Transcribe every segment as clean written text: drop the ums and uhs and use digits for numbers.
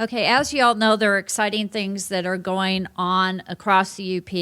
Okay, as you all know, there are exciting things that are going on across the UP.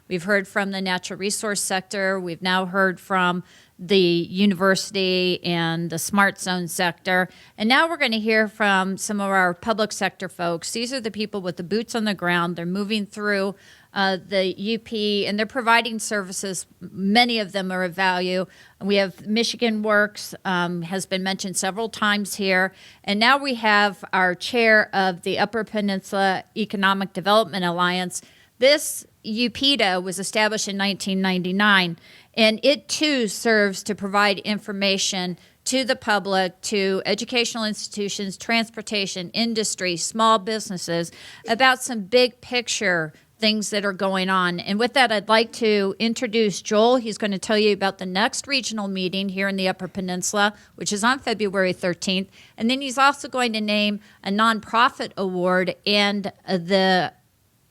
We've heard from the natural resource sector. We've now heard from the university and the smart zone sector. And now we're going to hear from some of our public sector folks. These are the people with the boots on the ground. They're moving through the UP, and they're providing services. Many of them are of value. We have Michigan Works, has been mentioned several times here. And now we have our chair of the Upper Peninsula Economic Development Alliance. This UPEDA was established in 1999, and it too serves to provide information to the public, to educational institutions, transportation, industry, small businesses, about some big picture things that are going on. And with that, I'd like to introduce Joel. He's going to tell you about the next regional meeting here in the Upper Peninsula, which is on February 13th. And then he's also going to name a nonprofit award and the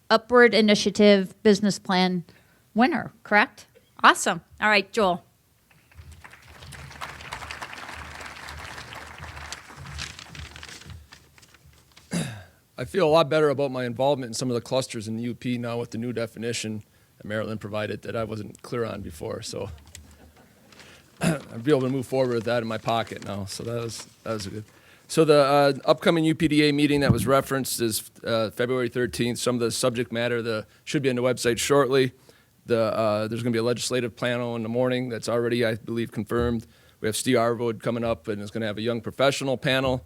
Upward Initiative Business Plan winner, correct? Awesome. All right, Joel. I feel a lot better about my involvement in some of the clusters in the UP now with the new definition that Marilyn provided that I wasn't clear on before. So I'll be able to move forward with that in my pocket now. So that was good. So the upcoming UPDA meeting that was referenced is February 13th. Some of the subject matter should be on the website shortly. There's going to be a legislative panel in the morning that's already, I believe, confirmed. We have Steve Arvold coming up, and it's going to have a young professional panel.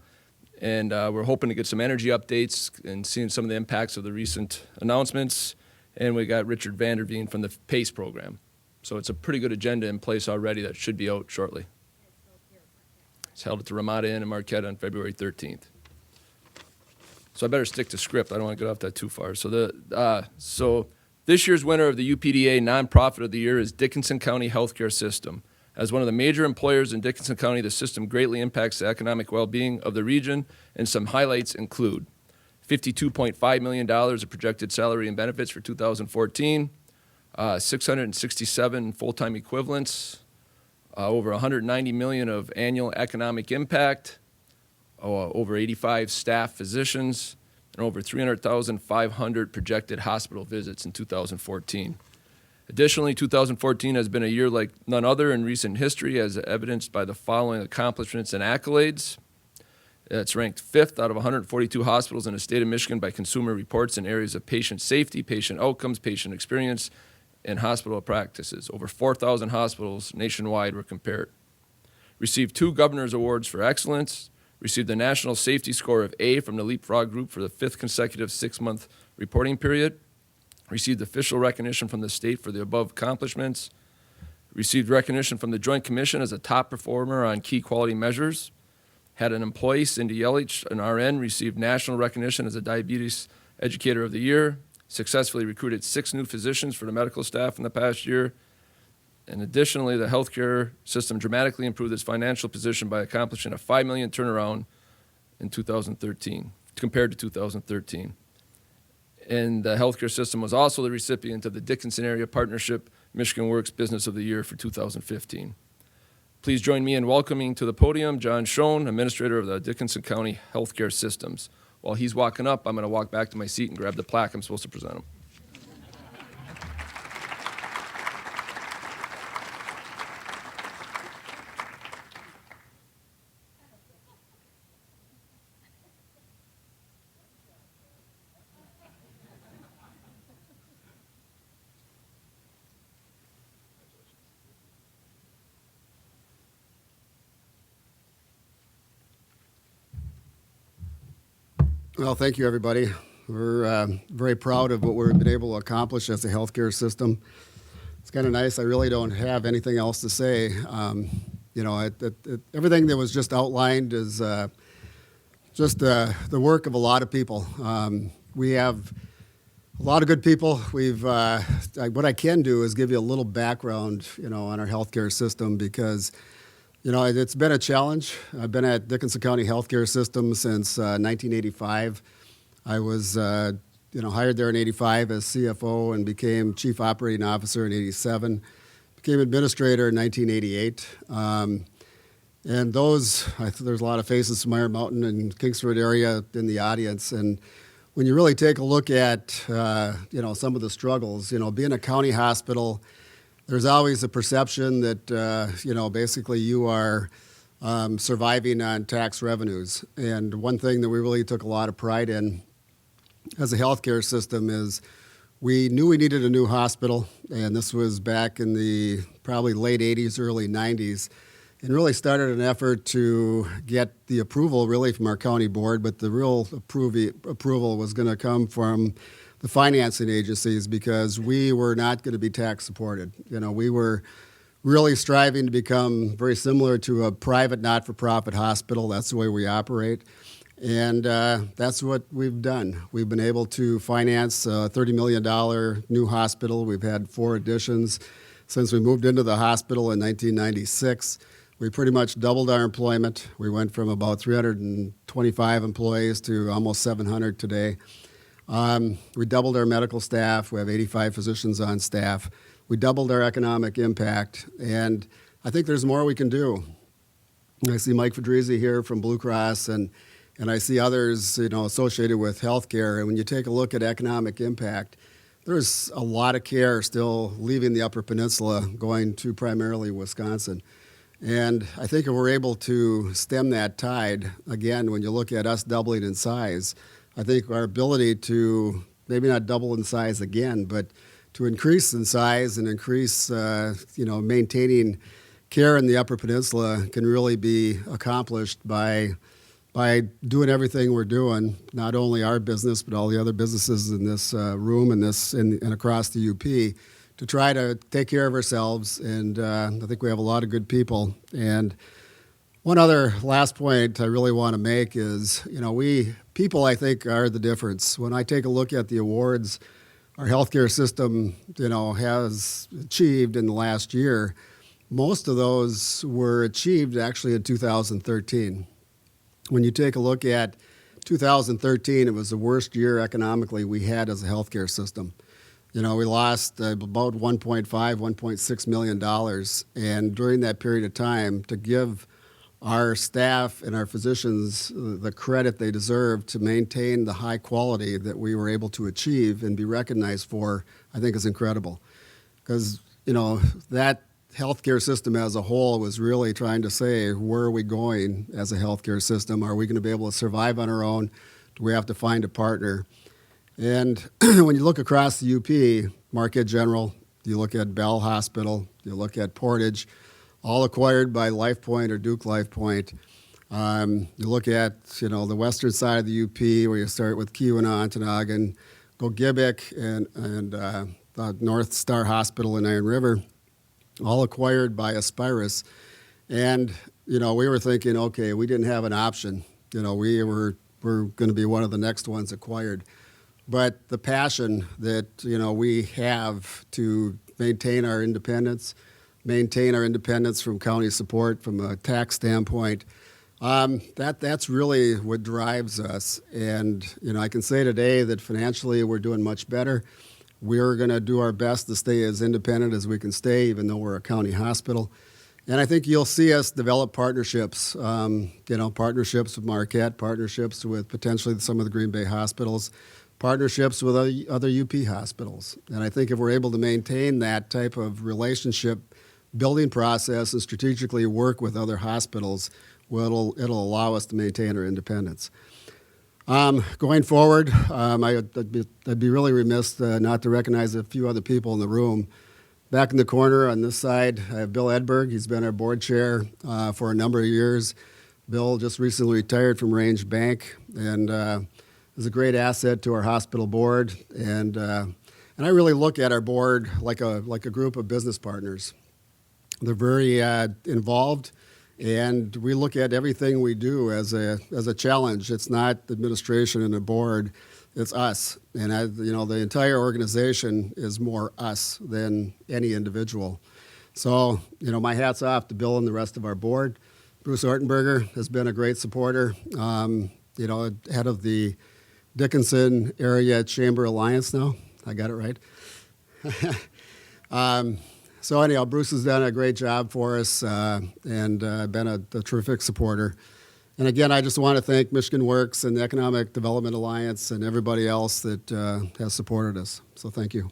And we're hoping to get some energy updates and seeing some of the impacts of the recent announcements. And we got Richard Vanderveen from the PACE program. So it's a pretty good agenda in place already that should be out shortly. It's held at the Ramada Inn in Marquette on February 13th. So I better stick to script. I don't want to get off that too far. So this year's winner of the UPDA Nonprofit of the Year is Dickinson County Healthcare System. As one of the major employers in Dickinson County, the system greatly impacts the economic well-being of the region, and some highlights include $52.5 million of projected salary and benefits for 2014, 667 full-time equivalents, over 190 million of annual economic impact, over 85 staff physicians, and over 300,500 projected hospital visits in 2014. Additionally, 2014 has been a year like none other in recent history, as evidenced by the following accomplishments and accolades. It's ranked 5th out of 142 hospitals in the state of Michigan by Consumer Reports in areas of patient safety, patient outcomes, patient experience, and hospital practices. Over 4,000 hospitals nationwide were compared. Received 2 Governor's Awards for excellence. Received a national safety score of A from the Leapfrog Group for the 5th consecutive 6-month reporting period. Received official recognition from the state for the above accomplishments. Received recognition from the Joint Commission as a top performer on key quality measures. Had an employee, Cindy Yelich, an RN, received national recognition as a Diabetes Educator of the Year. Successfully recruited 6 new physicians for the medical staff in the past year. And additionally, the healthcare system dramatically improved its financial position by accomplishing a $5 million turnaround in 2013, compared to 2013. And the healthcare system was also the recipient of the Dickinson Area Partnership Michigan Works Business of the Year for 2015. Please join me in welcoming to the podium John Schoen, Administrator of the Dickinson County Healthcare Systems. While he's walking up, I'm going to walk back to my seat and grab the plaque I'm supposed to present him. Well, thank you, everybody. We're very proud of what we've been able to accomplish as a healthcare system. It's kind of nice. I really don't have anything else to say. Everything that was just outlined is just the work of a lot of people. We have a lot of good people. What I can do is give you a little background, on our healthcare system because it's been a challenge. I've been at Dickinson County Healthcare System since 1985. I was, hired there in 85 as CFO and became Chief Operating Officer in 87. Became administrator in 1988. And those, there's a lot of faces from Iron Mountain and Kingsford area in the audience. And when you really take a look at, some of the struggles, being a county hospital, there's always a perception that, basically you are surviving on tax revenues. And one thing that we really took a lot of pride in as a healthcare system is we knew we needed a new hospital, and this was back in the probably late 80s, early 90s, and really started an effort to get the approval really from our county board, but the real approval was going to come from the financing agencies because we were not going to be tax supported. We were really striving to become very similar to a private not-for-profit hospital. That's the way we operate. And that's what we've done. We've been able to finance a $30 million new hospital. We've had 4 additions since we moved into the hospital in 1996. We pretty much doubled our employment. We went from about 325 employees to almost 700 today. We doubled our medical staff. We have 85 physicians on staff. We doubled our economic impact. And I think there's more we can do. I see Mike Fedrizzi here from Blue Cross, and I see others, associated with healthcare. And when you take a look at economic impact, there's a lot of care still leaving the Upper Peninsula, going to primarily Wisconsin. And I think if we're able to stem that tide, again, when you look at us doubling in size, I think our ability to maybe not double in size again, but to increase in size and increase, maintaining care in the Upper Peninsula can really be accomplished by doing everything we're doing, not only our business, but all the other businesses in this room and across the UP, to try to take care of ourselves. And I think we have a lot of good people. And one other last point I really want to make is, people, I think, are the difference. When I take a look at the awards our healthcare system, has achieved in the last year, most of those were achieved actually in 2013. When you take a look at 2013, it was the worst year economically we had as a healthcare system. We lost about $1.5, $1.6 million. And during that period of time, to give our staff and our physicians the credit they deserve to maintain the high quality that we were able to achieve and be recognized for, I think is incredible. Because, that healthcare system as a whole was really trying to say, where are we going as a healthcare system? Are we going to be able to survive on our own? Do we have to find a partner? And when you look across the UP, Marquette General, you look at Bell Hospital, you look at Portage, all acquired by LifePoint or Duke LifePoint. You look at, the western side of the UP, where you start with Keweenaw, Ontonagon, go Gibbik, and the North Star Hospital in Iron River, all acquired by Aspirus. And, we were thinking, okay, we didn't have an option. We were going to be one of the next ones acquired. But the passion that, we have to maintain our independence from county support, from a tax standpoint, that's really what drives us. And, I can say today that financially we're doing much better. We're going to do our best to stay as independent as we can stay, even though we're a county hospital. And I think you'll see us develop partnerships, partnerships with Marquette, partnerships with potentially some of the Green Bay hospitals, partnerships with other UP hospitals. And I think if we're able to maintain that type of relationship building process and strategically work with other hospitals, it'll allow us to maintain our independence. Going forward, I'd be really remiss not to recognize a few other people in the room. Back in the corner on this side, I have Bill Edberg. He's been our board chair for a number of years. Bill just recently retired from Range Bank and is a great asset to our hospital board. And I really look at our board like a group of business partners. They're very involved, and we look at everything we do as a challenge. It's not the administration and the board, it's us. And the entire organization is more us than any individual. So, my hat's off to Bill and the rest of our board. Bruce Ortenberger has been a great supporter, head of the Dickinson Area Chamber Alliance now. I got it right. So anyhow, Bruce has done a great job for us and been a terrific supporter. And again, I just want to thank Michigan Works and the Economic Development Alliance and everybody else that has supported us. So thank you.